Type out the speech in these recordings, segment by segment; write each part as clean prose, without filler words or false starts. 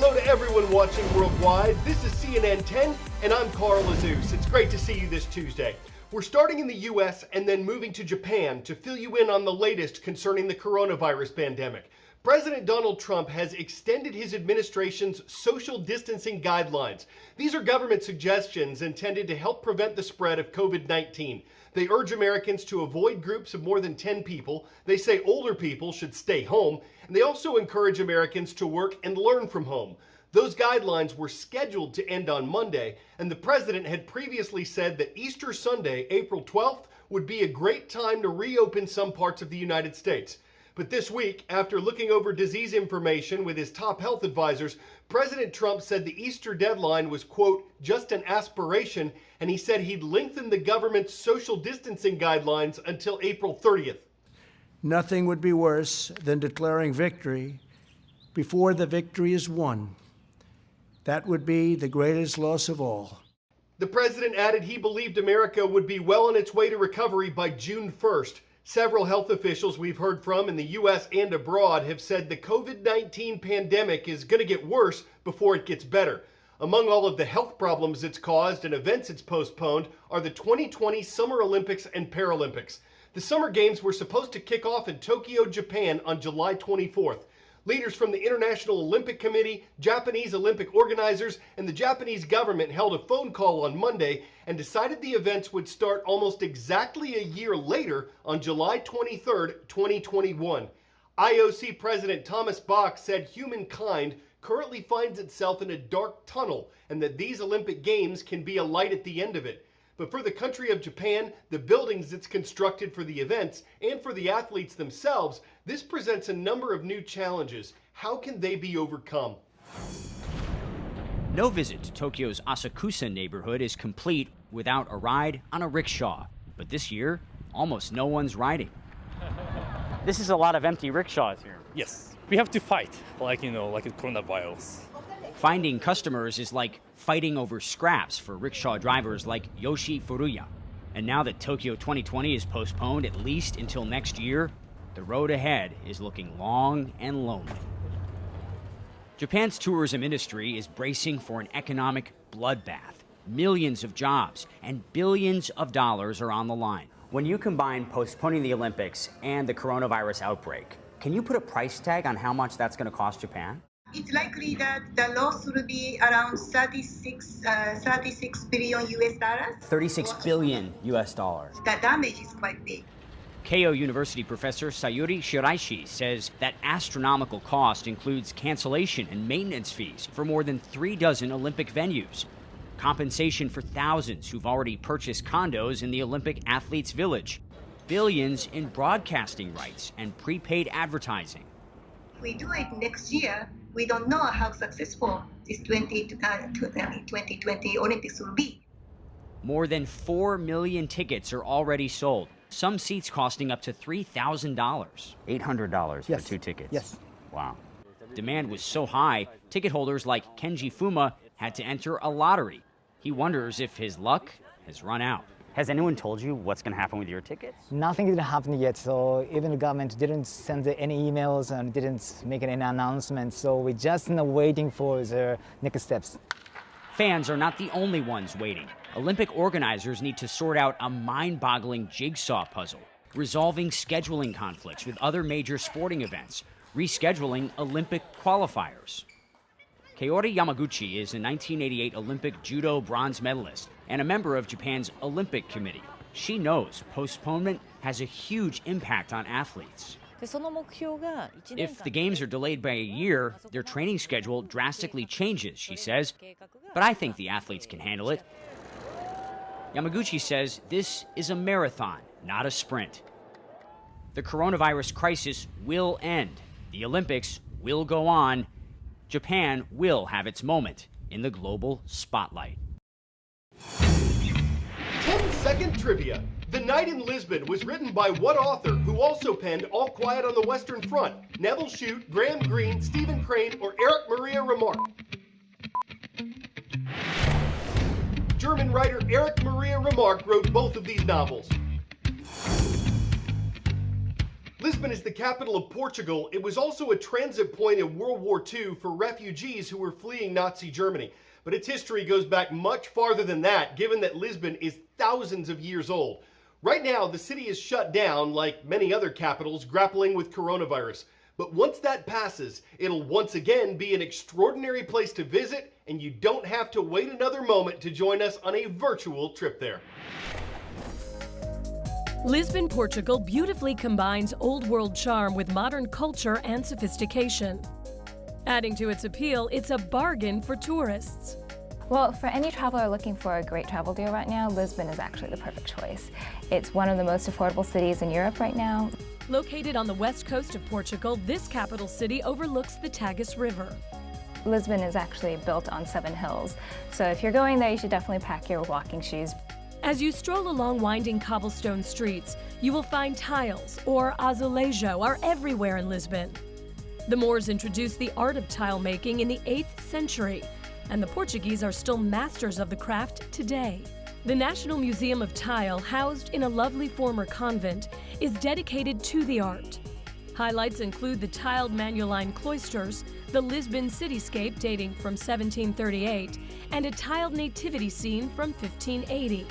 Hello to everyone watching worldwide. This is CNN 10, and I'm Carl Azus. It's great to see you this Tuesday. We're starting in the U.S. and then moving to Japan to fill you in on the latest concerning the coronavirus pandemic. President Donald Trump has extended his administration's social distancing guidelines. These are government suggestions intended to help prevent the spread of COVID-19. They urge Americans to avoid groups of more than 10 people. They say older people should stay home. And they also encourage Americans to work and learn from home. Those guidelines were scheduled to end on Monday, and the president had previously said that Easter Sunday, April 12th, would be a great time to reopen some parts of the United States. But this week, after looking over disease information with his top health advisors, President Trump said the Easter deadline was, quote, just an aspiration, and he said he'd lengthen the government's social distancing guidelines until April 30th. Nothing would be worse than declaring victory before the victory is won. That would be the greatest loss of all. The president added he believed America would be well on its way to recovery by June 1st. Several health officials we've heard from in the U.S. and abroad have said the COVID-19 pandemic is going to get worse before it gets better. Among all of the health problems it's caused and events it's postponed are the 2020 Summer Olympics and Paralympics. The Summer Games were supposed to kick off in Tokyo, Japan on July 24th. Leaders from the International Olympic Committee, Japanese Olympic organizers, and the Japanese government held a phone call on Monday and decided the events would start almost exactly a year later on July 23, 2021. IOC President Thomas Bach said humankind currently finds itself in a dark tunnel and that these Olympic Games can be a light at the end of it. But for the country of Japan, the buildings it's constructed for the events, and for the athletes themselves, this presents a number of new challenges. How can they be overcome? No visit to Tokyo's Asakusa neighborhood is complete without a ride on a rickshaw. But this year, almost no one's riding. This is a lot of empty rickshaws here. Yes, we have to fight, like coronavirus. Finding customers is like fighting over scraps for rickshaw drivers like Yoshi Furuya. And now that Tokyo 2020 is postponed at least until next year, the road ahead is looking long and lonely. Japan's tourism industry is bracing for an economic bloodbath. Millions of jobs and billions of dollars are on the line. When you combine postponing the Olympics and the coronavirus outbreak, can you put a price tag on how much that's going to cost Japan? It's likely that the loss will be around 36 billion US dollars. 36 billion US dollars. The damage is quite big. Keio University professor Sayuri Shiraishi says that astronomical cost includes cancellation and maintenance fees for more than 36 Olympic venues, compensation for thousands who've already purchased condos in the Olympic Athletes Village, billions in broadcasting rights and prepaid advertising. If we do it next year, we don't know how successful this 2020 Olympics will be. More than 4 million tickets are already sold, some seats costing up to $3,000. $800 for 2 tickets? Yes. Wow. Demand was so high, ticket holders like Kenji Fuma had to enter a lottery. He wonders if his luck has run out. Has anyone told you what's going to happen with your tickets? Nothing didn't happen yet, so even the government didn't send any emails and didn't make any announcements, so we're just waiting for the next steps. Fans are not the only ones waiting. Olympic organizers need to sort out a mind-boggling jigsaw puzzle, resolving scheduling conflicts with other major sporting events, rescheduling Olympic qualifiers. Kaori Yamaguchi is a 1988 Olympic judo bronze medalist and a member of Japan's Olympic Committee. She knows postponement has a huge impact on athletes. If the games are delayed by a year, their training schedule drastically changes, she says. But I think the athletes can handle it. Yamaguchi says this is a marathon, not a sprint. The coronavirus crisis will end. The Olympics will go on. Japan will have its moment in the global spotlight. 10-second trivia. The Night in Lisbon was written by what author who also penned All Quiet on the Western Front? Neville Shute, Graham Greene, Stephen Crane, or Erich Maria Remarque? German writer Erich Maria Remarque wrote both of these novels. Lisbon is the capital of Portugal. It was also a transit point in World War II for refugees who were fleeing Nazi Germany. But its history goes back much farther than that, given that Lisbon is thousands of years old. Right now, the city is shut down, like many other capitals grappling with coronavirus. But once that passes, it'll once again be an extraordinary place to visit, and you don't have to wait another moment to join us on a virtual trip there. Lisbon, Portugal beautifully combines old world charm with modern culture and sophistication. Adding to its appeal, it's a bargain for tourists. Well, for any traveler looking for a great travel deal right now, Lisbon is actually the perfect choice. It's one of the most affordable cities in Europe right now. Located on the west coast of Portugal, this capital city overlooks the Tagus River. Lisbon is actually built on 7 hills, so if you're going there, you should definitely pack your walking shoes. As you stroll along winding cobblestone streets, you will find tiles, or azulejo, are everywhere in Lisbon. The Moors introduced the art of tile making in the 8th century, and the Portuguese are still masters of the craft today. The National Museum of Tile, housed in a lovely former convent, is dedicated to the art. Highlights include the tiled Manueline cloisters, the Lisbon cityscape dating from 1738, and a tiled nativity scene from 1580.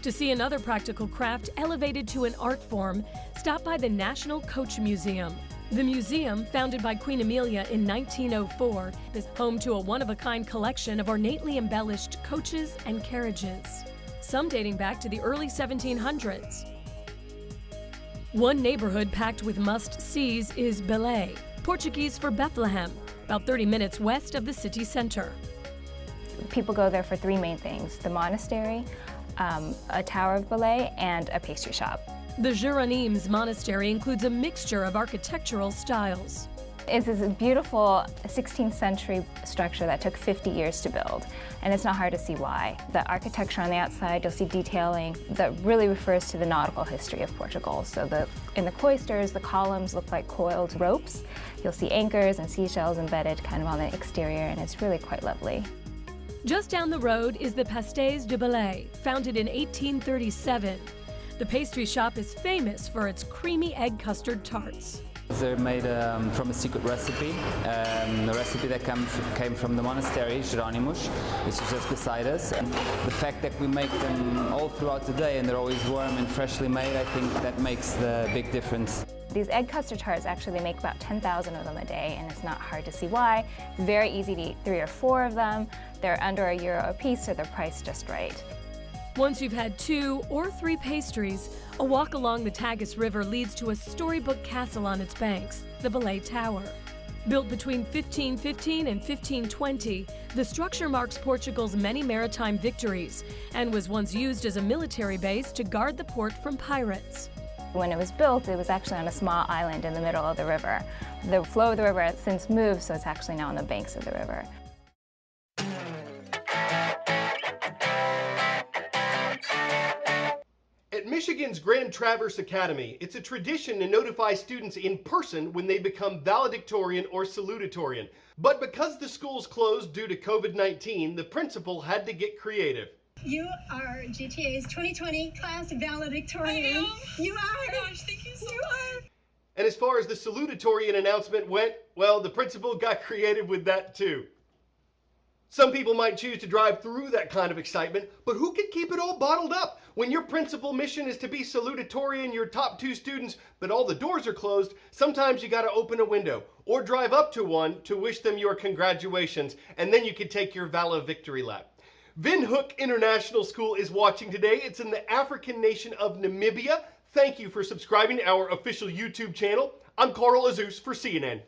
To see another practical craft elevated to an art form, stop by the National Coach Museum. The museum, founded by Queen Amelia in 1904, is home to a one-of-a-kind collection of ornately embellished coaches and carriages, some dating back to the early 1700s. One neighborhood packed with must-sees is Belém, Portuguese for Bethlehem, about 30 minutes west of the city center. People go there for 3 main things: the monastery, a Tower of Belém, and a pastry shop. The Jeronimes Monastery includes a mixture of architectural styles. It's this beautiful 16th century structure that took 50 years to build, and it's not hard to see why. The architecture on the outside, you'll see detailing that really refers to the nautical history of Portugal. So in the cloisters, the columns look like coiled ropes. You'll see anchors and seashells embedded kind of on the exterior, and it's really quite lovely. Just down the road is the Pastéis de Belém, founded in 1837. The pastry shop is famous for its creamy egg custard tarts. They're made from a secret recipe, a recipe that came from the monastery, Jeronimus, which is just beside us. And the fact that we make them all throughout the day and they're always warm and freshly made, I think that makes the big difference. These egg custard tarts, actually, they make about 10,000 of them a day, and it's not hard to see why. It's very easy to eat 3 or 4 of them. They're under €1 a piece, so they're priced just right. Once you've had 2 or 3 pastries, a walk along the Tagus River leads to a storybook castle on its banks, the Belém Tower. Built between 1515 and 1520, the structure marks Portugal's many maritime victories and was once used as a military base to guard the port from pirates. When it was built, it was actually on a small island in the middle of the river. The flow of the river has since moved, so it's actually now on the banks of the river. At Michigan's Grand Traverse Academy, it's a tradition to notify students in person when they become valedictorian or salutatorian. But because the school's closed due to COVID-19, the principal had to get creative. You are GTA's 2020 class valedictorian. I know. You are. Oh my gosh, thank you so much. And as far as the salutatorian announcement went, well, the principal got creative with that too. Some people might choose to drive through that kind of excitement, but who can keep it all bottled up? When your principal mission is to be salutatorian your top 2 students, but all the doors are closed, sometimes you gotta open a window or drive up to one to wish them your congratulations, and then you can take your valedictory lap. Windhoek International School is watching today. It's in the African nation of Namibia. Thank you for subscribing to our official YouTube channel. I'm Carl Azus for CNN.